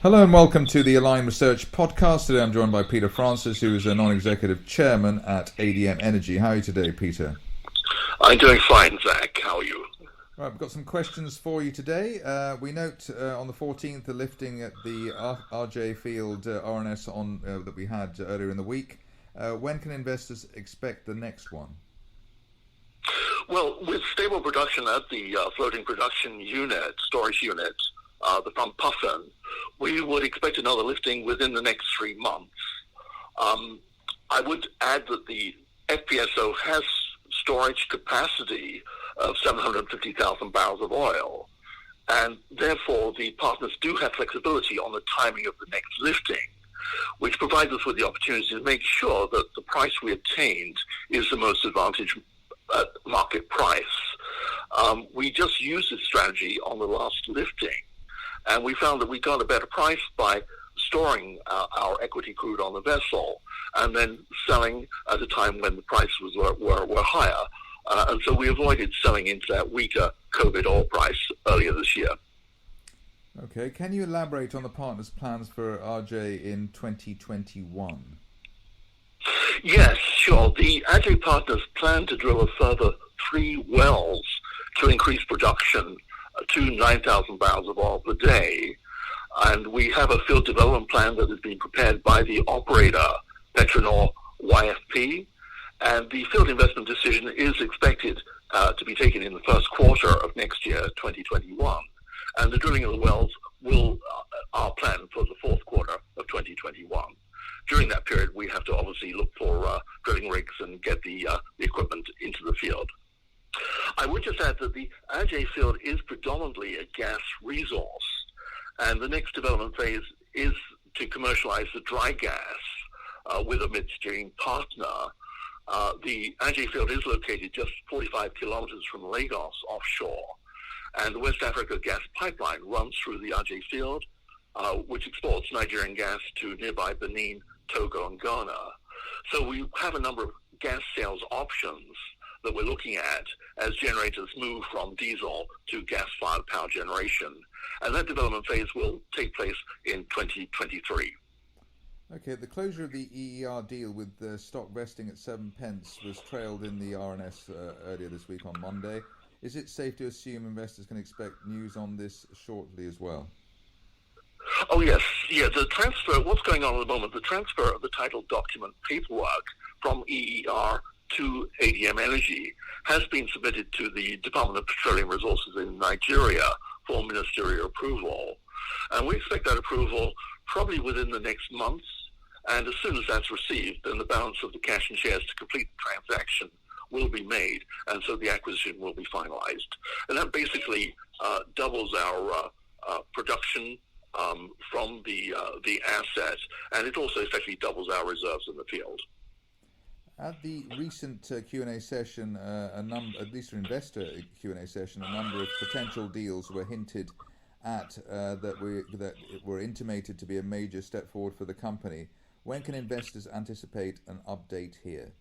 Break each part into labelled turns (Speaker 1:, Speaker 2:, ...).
Speaker 1: Hello and welcome to the Align Research podcast. Today I'm joined by Peter Francis, who is a non-executive chairman at ADM Energy. How are you today, Peter?
Speaker 2: I'm doing fine, Zach. How are you?
Speaker 1: Right, we've got some questions for you today. We note on the 14th the lifting at the Aje Field RNS that we had earlier in the week. When can investors expect the next one?
Speaker 2: Well, with stable production at the floating production unit, storage unit, the front puffin, we would expect another lifting within the next 3 months. I would add that the FPSO has storage capacity of 750,000 barrels of oil, and therefore the partners do have flexibility on the timing of the next lifting, which provides us with the opportunity to make sure that the price we obtained is the most advantageous market price. We just used this strategy on the last lifting, and we found that we got a better price by storing our equity crude on the vessel and then selling at a time when the prices were higher. And so we avoided selling into that weaker COVID oil price earlier this year.
Speaker 1: Okay, can you elaborate on the partners' plans for Aje in 2021?
Speaker 2: Yes, sure. The Aje partners plan to drill a further 3 wells to increase production to 9,000 barrels of oil per day. And we have a field development plan that has been prepared by the operator, Petronor YFP. And the field investment decision is expected to be taken in the first quarter of next year, 2021. And the drilling of the wells are planned for the fourth quarter of 2021. During that period, we have to obviously look for drilling rigs and get the equipment into the field. I would just add that the Aje Field is predominantly a gas resource, and the next development phase is to commercialize the dry gas with a midstream partner. The Aje Field is located just 45 kilometers from Lagos offshore, and the West Africa gas pipeline runs through the Aje Field, which exports Nigerian gas to nearby Benin, Togo, and Ghana. So we have a number of gas sales options that we're looking at as generators move from diesel to gas-fired power generation. And that development phase will take place in 2023.
Speaker 1: Okay, the closure of the EER deal with the stock vesting at 7 pence was trailed in the RNS earlier this week on Monday. Is it safe to assume investors can expect news on this shortly as well?
Speaker 2: Oh, yes. Yeah, the transfer, what's going on at the moment, the transfer of the title document paperwork from EER to ADM Energy has been submitted to the Department of Petroleum Resources in Nigeria for ministerial approval. And we expect that approval probably within the next months. And as soon as that's received, then the balance of the cash and shares to complete the transaction will be made. And so the acquisition will be finalized. And that basically doubles our production from the asset. And it also effectively doubles our reserves in the field.
Speaker 1: At the recent Q&A session, at least an investor Q&A session, a number of potential deals were hinted at that were intimated to be a major step forward for the company. When can investors anticipate an update here?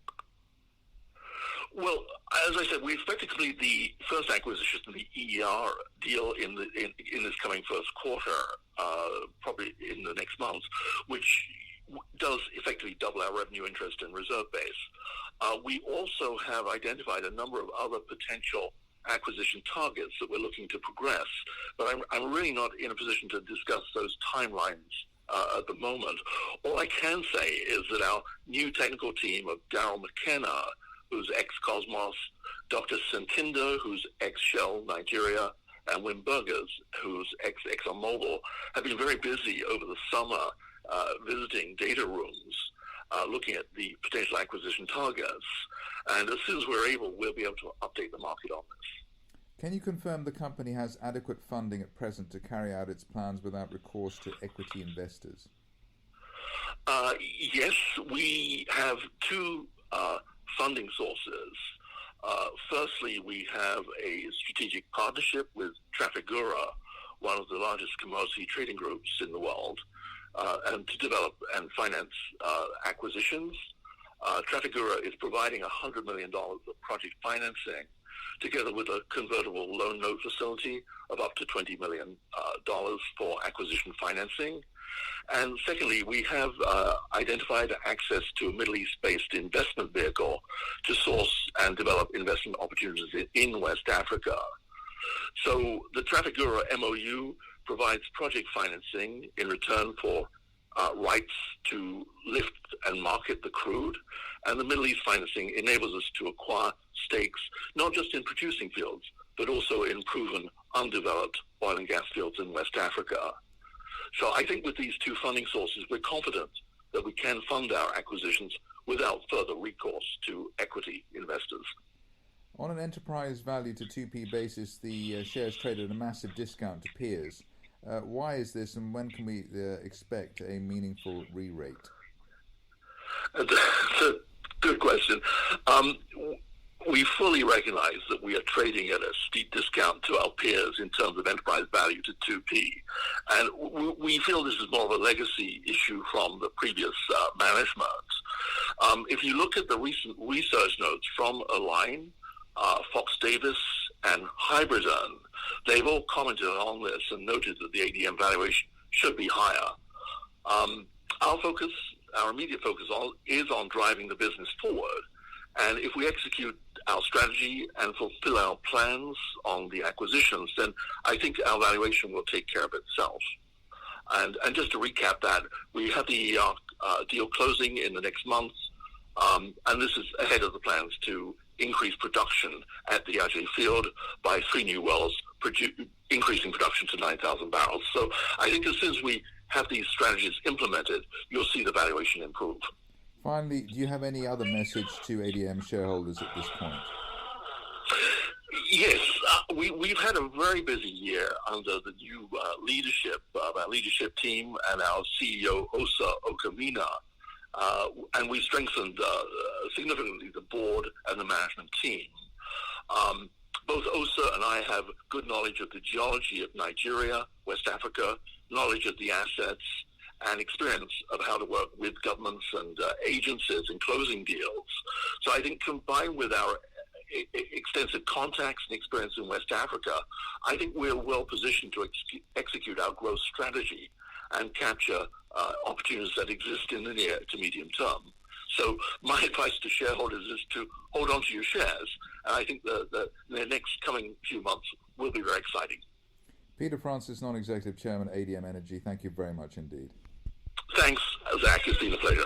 Speaker 2: Well, as I said, we expect to complete the first acquisition of the EER deal in this coming first quarter, probably in the next month, which does effectively double our revenue, interest, and reserve base. We also have identified a number of other potential acquisition targets that we're looking to progress, but I'm really not in a position to discuss those timelines at the moment. All I can say is that our new technical team of Daryl McKenna, who's ex-Cosmos, Dr. Sentinda, who's ex-Shell Nigeria, and Wim Burgers, who's ex-ExxonMobil, have been very busy over the summer visiting data rooms, looking at the potential acquisition targets. And as soon as we're able, we'll be able to update the market on this.
Speaker 1: Can you confirm the company has adequate funding at present to carry out its plans without recourse to equity investors?
Speaker 2: Yes, we have 2 funding sources. Firstly, we have a strategic partnership with Trafigura, one of the largest commodity trading groups in the world, and to develop and finance acquisitions. Trafigura is providing $100 million of project financing, together with a convertible loan note facility of up to $20 million for acquisition financing. And secondly, we have identified access to a Middle East-based investment vehicle to source and develop investment opportunities in West Africa. So the Trafigura MOU provides project financing in return for rights to lift and market the crude, and the Middle East financing enables us to acquire stakes not just in producing fields, but also in proven undeveloped oil and gas fields in West Africa. So I think with these two funding sources, we're confident that we can fund our acquisitions without further recourse to equity investors.
Speaker 1: On an enterprise value to 2p basis, the shares trade at a massive discount to peers. Why is this, and when can we expect a meaningful re-rate?
Speaker 2: That's a good question. We fully recognize that we are trading at a steep discount to our peers in terms of enterprise value to 2p. And we feel this is more of a legacy issue from the previous management. If you look at the recent research notes from Align, Fox Davis, and Hybridon, they've all commented on this and noted that the ADM valuation should be higher. Our immediate focus is on driving the business forward. And if we execute our strategy and fulfill our plans on the acquisitions, then I think our valuation will take care of itself. And just to recap that, we have the deal closing in the next month, and this is ahead of the plans to increase production at the Aje Field by 3 new wells, increasing production to 9,000 barrels. So I think as soon as we have these strategies implemented, you'll see the valuation improve.
Speaker 1: Finally, do you have any other message to ADM shareholders at this point?
Speaker 2: Yes, we've had a very busy year under the new leadership of our leadership team and our CEO, Osa Okamina. And we strengthened significantly the board and the management team. Both Osa and I have good knowledge of the geology of Nigeria, West Africa, knowledge of the assets, and experience of how to work with governments and agencies in closing deals. So I think combined with our extensive contacts and experience in West Africa, I think we're well positioned to execute our growth strategy and capture opportunities that exist in the near to medium term. So my advice to shareholders is to hold on to your shares, and I think the next coming few months will be very exciting.
Speaker 1: Peter Francis, Non-Executive Chairman, ADM Energy, thank you very much indeed.
Speaker 2: Thanks, Zach. It's been a pleasure.